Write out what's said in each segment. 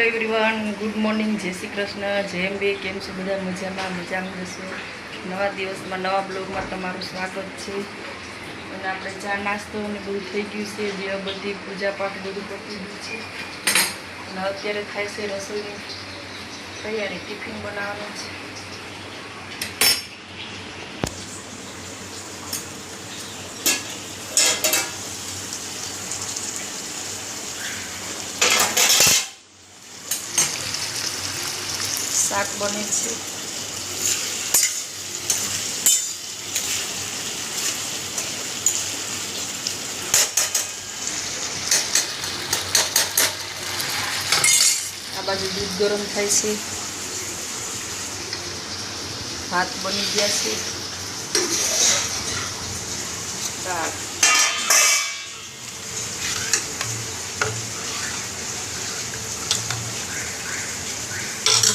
Hello everyone, good morning, જય શ્રી કૃષ્ણ, જય અંબે. કેમ છો બધા? મજામાં જશો. નવા દિવસમાં નવા બ્લોગમાં તમારું સ્વાગત છે. અને આપણે ચા નાસ્તો અને બધું થઈ ગયું છે. જે બધી પૂજા પાઠ બધું પતી ગયું છે. અને અત્યારે થાય છે રસોઈની તૈયારી. ટિફિન બનાવવાનું છે. શાક બને છે. આ બાજુ દૂધ ગરમ થાય છે. ભાત બની ગયા છે. શાક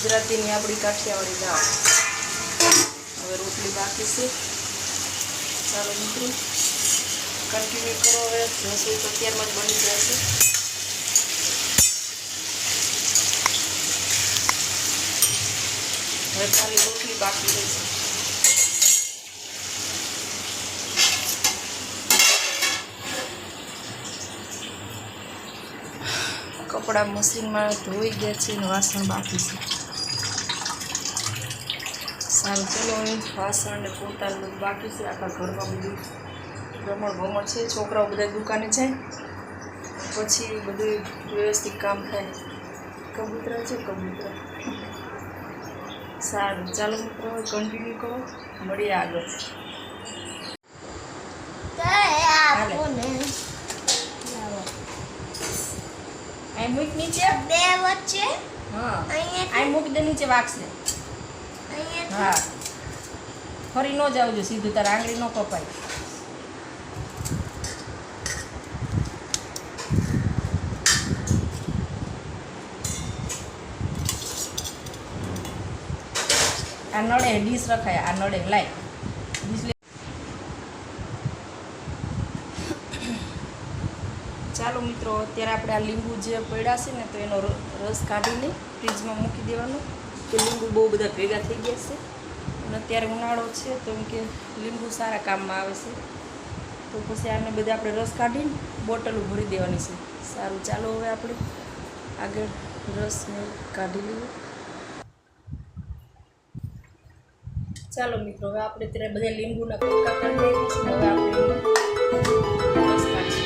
ગુજરાતીની આપણી કાઠિયાવાડી દાળ. હવે રોટલી બાકી છે. ચાલો મિત્રો, કન્ટિન્યુ કરો. હવે રસોઈ તો અત્યારમાં જ બની જાય છે. હવે ખાલી રોટલી બાકી રહી છે. કપડાં મશીનમાં ધોઈ ગયા છે અને વાસણ બાકી છે. સારું, ચલો હવે વાસણ ને પોતા બધું બાકી છે. આખા ઘરમાં બધું રમણ ભમણ છે. છોકરાઓ બધા દુકાને જાય પછી બધું વ્યવસ્થિત કામ થાય. કબૂતરા છે, કબૂતરા. સારું, ચાલો મિત્રો, કન્ટિન્યુ કરો. મળીએ આગળ. આ મૂક નીચે, બે વચ્ચે. હા, આ મૂક દે નીચે, વાગશે. હા, ફરી ન જાવજો, સીધું તાર આંગળી ન કપાય. આ નડે ડીશ રખાય, આ નડે લાય ડીશ. ચાલો મિત્રો, અત્યારે આપણે આ લીંબુ જે પડ્યા છે ને, તો એનો રસ કાઢીને ફ્રીજમાં મૂકી દેવાનો. કે લીંબુ બહુ બધા ભેગા થઈ ગયા છે અને અત્યારે ઉનાળો છે, તો એમ કે લીંબુ સારા કામમાં આવે છે. તો પછી આને બધા આપણે રસ કાઢીને બોટલો ભરી દેવાની છે. સારું, ચાલો હવે આપણે આગળ રસને કાઢી લઈએ. ચાલો મિત્રો, હવે આપણે ત્યારે બધા લીંબુના કટકા કરી લઈએ છીએ. હવે આપણે રસ કાઢીએ.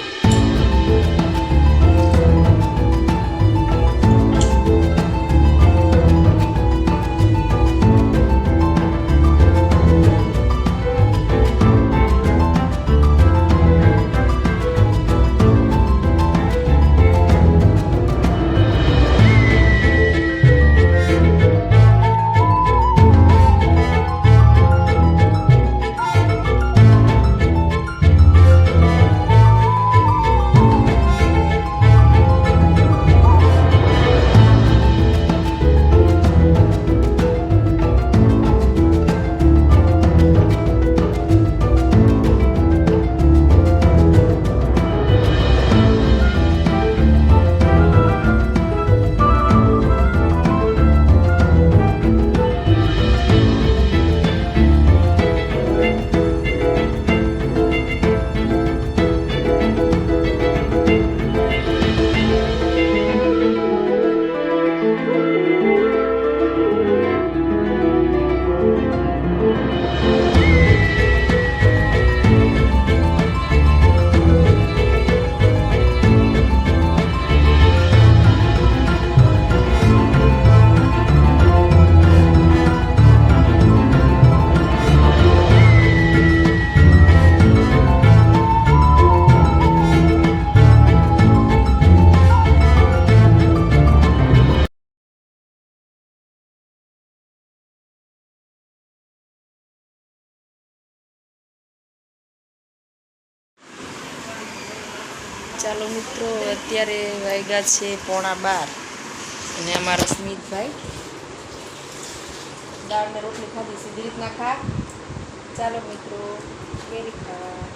ચાલો મિત્રો, અત્યારે વાગ્યા છે 11:15 અને અમારા સ્મિતભાઈ દાળ ને રોટલી ખાધી સીધી રીતના ખા. ચાલો મિત્રો, કેરી ખાવા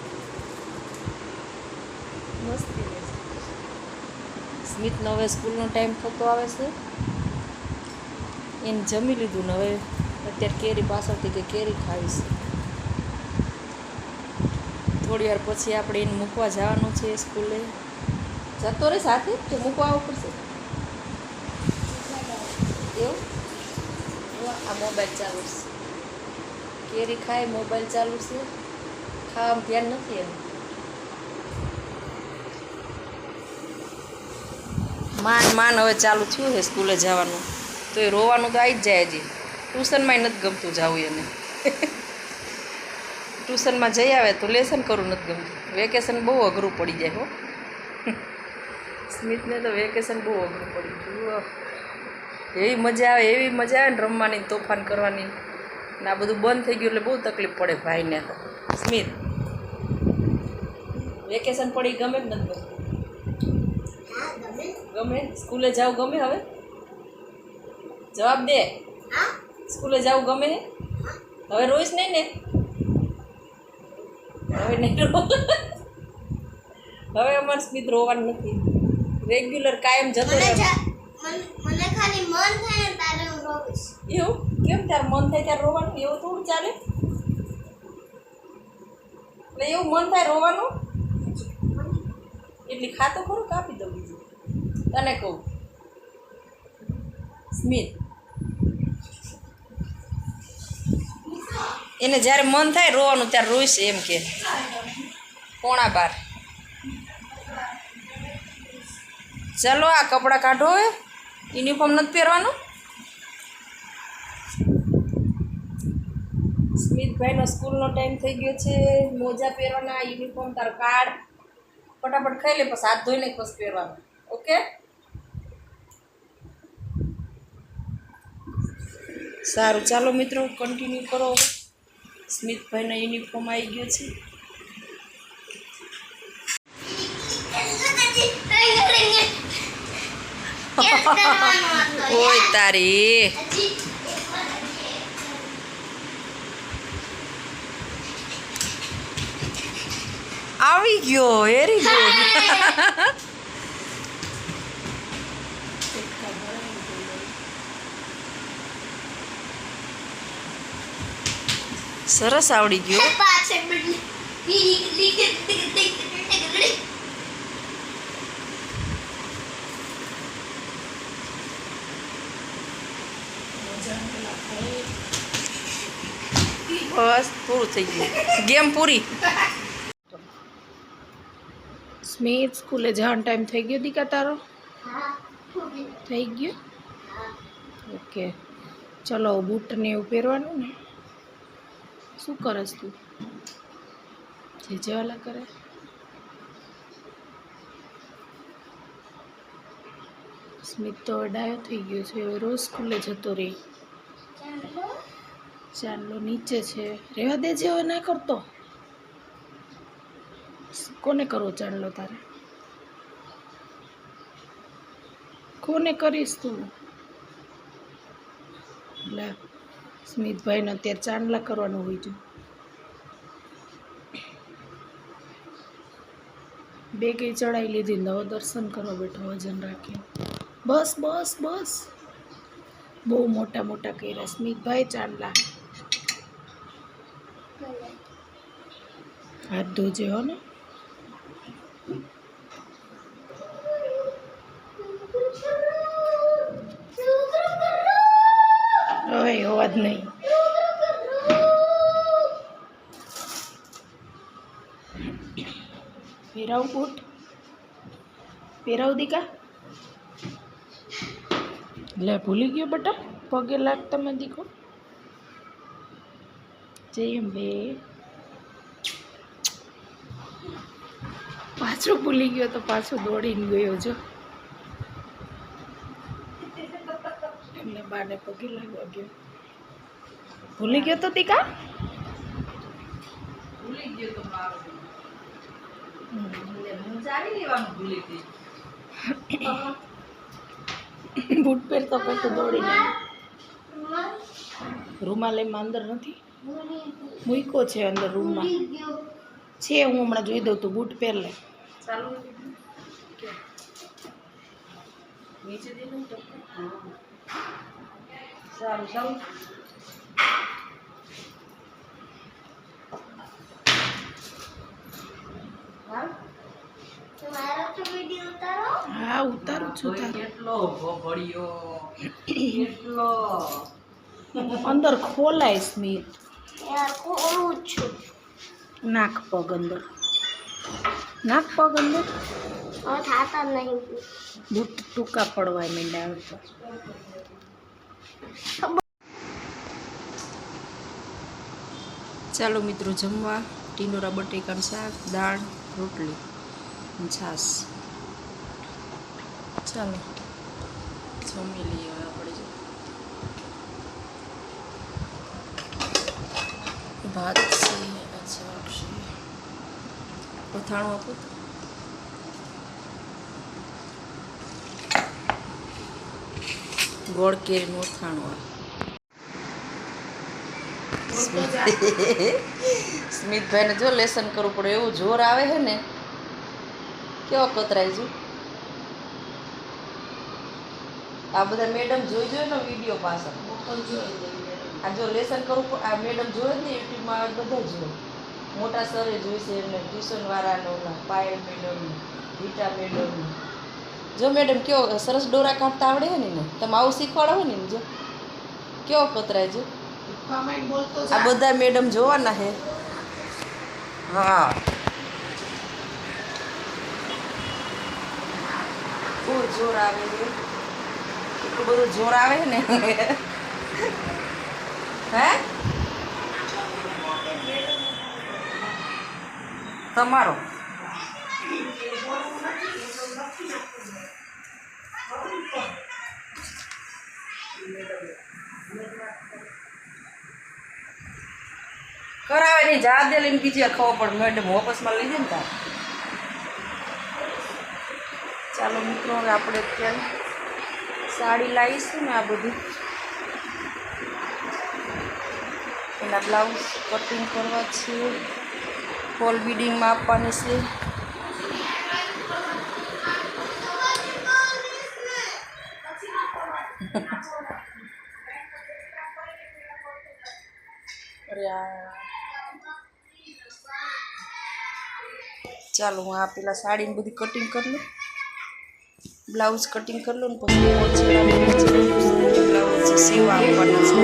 મસ્તી રહેશે. સ્મિતનો હવે સ્કૂલનો ટાઈમ થતો આવે છે. એને જમી લીધું ને હવે અત્યારે કેરી પાછળથી કે કેરી ખાવીશ. થોડી વાર પછી આપણે એને મૂકવા જવાનું છે સ્કૂલે. જતો રહે સાથે કે મૂકવા આવવું પડશે? એવું આ મોબાઈલ ચાલુ છે. કેરી ખાય, મોબાઈલ ચાલુ છે, ખાવામાં ધ્યાન નથી એનું. માન હવે ચાલુ થયું છે સ્કૂલે જવાનું. તો એ રોવાનું તો આવી જ જાય. હજી ટ્યુશનમાં નથી ગમતું જવું એને. ટ્યુશનમાં જઈ આવે તો લેસન કરવું નથી ગમતું. વેકેશન બહુ અઘરું પડી જાય હો. સ્મિતને તો વેકેશન બહુ અઘરું પડી ગયું. એવી મજા આવે ને રમવાની, તોફાન કરવાની. ને આ બધું બંધ થઈ ગયું એટલે બહુ તકલીફ પડે ભાઈને. તો સ્મિત વેકેશન પડી ગમે જ નથી ગમતું? ગમે? સ્કૂલે જાવ ગમે? હવે જવાબ દે. સ્કૂલે જાવ ગમે? હવે રોઈશ નહીં ને? હવે નહીં રો. હવે અમારે સ્મિત રોવાનું નથી. રેગ્યુલર કાયમ જતો રહે. મને ખાલી મન થાય ને તારે હું રોઈશ. એવું કેમ? તાર મન થાય ત્યારે રોવાનું? એવું થોડું ચાલે. એટલે એવું મન થાય રોવાનું એટલે ખાતું ખરું કાપી દઉં. બીજું તને કહું સ્મિત, એને જ્યારે મન થાય રોવાનું ત્યારે રોઈશ એમ કે 11:15. ચાલો આ કપડાં કાઢો. હવે યુનિફોર્મ નથી પહેરવાનું. સ્મિતભાઈનો સ્કૂલનો ટાઈમ થઈ ગયો છે. મોજા પહેરવાના, યુનિફોર્મ તાર કાઢ. ફટાફટ ખાઈ લે, પછી હાથ ધોઈને પછી પહેરવાનું. ઓકે? સારું, ચાલો મિત્રો કન્ટિન્યુ કરો. સ્મિતભાઈનો યુનિફોર્મ આવી ગયો છે. ઓય તારી આવી ગયો. Very good. સરસ આવડી ગયો. બસ પૂરું થઈ ગયું. ગેમ પૂરી. સ્મિત સ્કૂલે જવાનો ટાઈમ થઈ ગયો દીકા તારો? થઈ ગયો. ઓકે ચલો બૂટ ને એવું પહેરવાનું ને. શું કરસ તું? જે જેવાલા કરે. સ્મિત તો ડાયો થઈ ગયો છે. હવે રોજ સ્કૂલે જતો રહે. ચાલો નીચે છે. રહેવા દેજે હવે, ના કરતો. કોને કરવો ચાંદલો તારે? કોને કરીશ તું? એટલે સ્મિતભાઈને અત્યારે ચાંદલા કરવાનું હોય છે. બે કઈ ચડાવી લીધી ને હવે દર્શન કરવા બેઠો વજન રાખીને. બસ બસ બસ, બહુ મોટા મોટા કર્યા સ્મિતભાઈ ચાંદલા. હાથ ધોજે હો ને. હવે અવાજ નહીં. પહેરાવ બૂટ, પહેરાવ દીકા. લે ભૂલી ગયો બેટા, પગે લાગતા મેં દીકો. જય અંબે. પાછો ભૂલી ગયો તો પાછો દોડીને ગયો જો. એટલે બાને પગે લાગવા ગયો. ભૂલી ગયો તો દીકા. ભૂલી ગયો તો મારો. બૂટ પહેરતો પહેરતો દોડીને રૂમાલ એમાં અંદર નથી મૂક્યો છે. અંદર રૂમમાં છે. હું હમણાં જોઈ દઉં. તું બૂટ પહેર લે. ચાલુ નીચે દે ને તો સારું સારું. હા તમારો તો વિડિયો ઉતારો. હા ઉતારું છું તારું. કેટલો ભોભળિયો કેટલો અંદર ખોલાય સ્મિત. યાર ખોલું છું. નાક પગ અંદર. નાક પગ અંદર હવે થાતા નહીં. બૂટ ટૂંકા પડવાય માંડ્યા હવે તો. ચાલો મિત્રો જમવા ટીંડોરા બટેકાનું શાક દાળ રોટલી અને છાશ. ચાલો જમી લઈએ હવે આપણે જો ભાત છે અચ્છા છે અથાણું આપું ગોળ કેરીનું અથાણું આ સ્મિતભાઈને જો લેસન કરવું પડે એવું જોર આવે છે ને કેવો કતરાય જો આ બધા મેડમ જોઈ ને વિડીયો પાછળ આ જો લેસન કરવું પડે આ મેડમ જોયે ને યુટ્યુબમાં બધા જોવે મોટા સરે જોઈશે એમને ટ્યુશન વાળાને ઓલા પાયલ મેડમ રીટા મેડમ જો મેડમ કેવો સરસ ડોરા કાઢતા આવડે છે ને તમે આવું શીખવાડો હોય ને જો કેવો કતરાય જો આ બધા મેડમ જોવાના હે. હા બહુ જોર આવે છે એટલું બધું જોર આવે ને હે તમારો કરાવે નહીં જા દે લઈને બીજી ખબર પડે મેડમ ઓફિસમાં લઈ જાય ને તાર. ચાલો મિત્રો હવે આપણે અત્યારે સાડી લાવીશું ને આ બધી એના બ્લાઉઝ કટિંગ કરવા છે ફોલ બીડિંગમાં આપવાની છે. ચાલો હું આ પેલા સાડીને બધી કટિંગ કરી લઉં બ્લાઉઝ કટિંગ કરી લઉં ને પછી બ્લાઉઝ સીવવા આપવાના છે.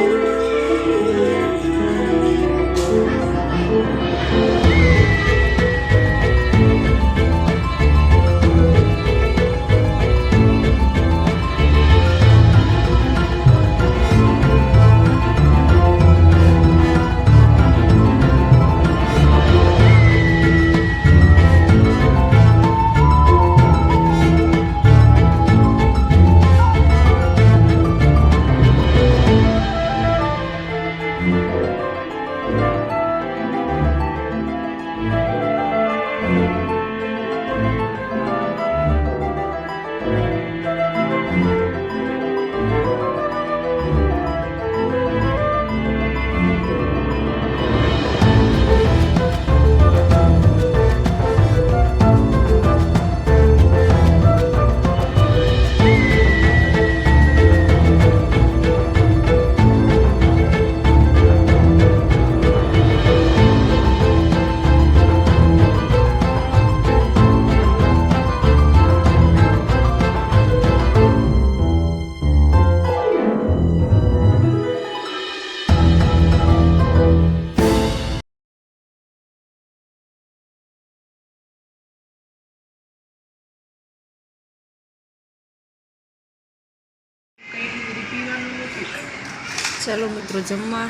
ચાલો મિત્રો જમવા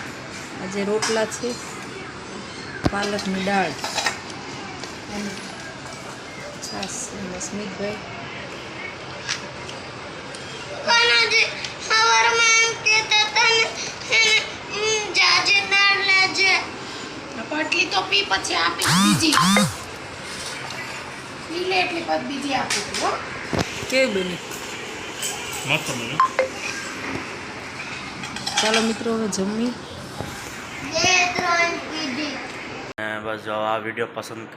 આજે રોટલા છે પાલકની દાળ અને છાશ છે. સ્મિતભાઈ કોનાજી સવારમાં એમ કહેતા હતા ને જાજે દાળ લેજે. પાટલી તો પી પછી આપીશ બીજી પી લે એટલે પછી બીજી આપું છું હો. કેવી બની ચાલો મિત્રો હવે જમી બે ત્રણ કીધી. બસ જો આ વિડીયો પસંદ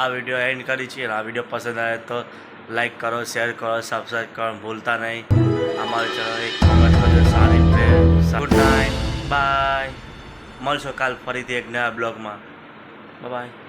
આ વિડીયો એન્ડ કરી છીએ. આ વિડીયો પસંદ આવે તો લાઈક કરો, શેર કરો, સબસ્ક્રાઈબ કરવાનું ભૂલતા નહીં. અમારી ચેનલ એક કોમેન્ટ કરજો. સારી ગુડ નાઇટ, બાય. મળશો કાલ ફરીથી એક નવા બ્લોગમાં. બાય.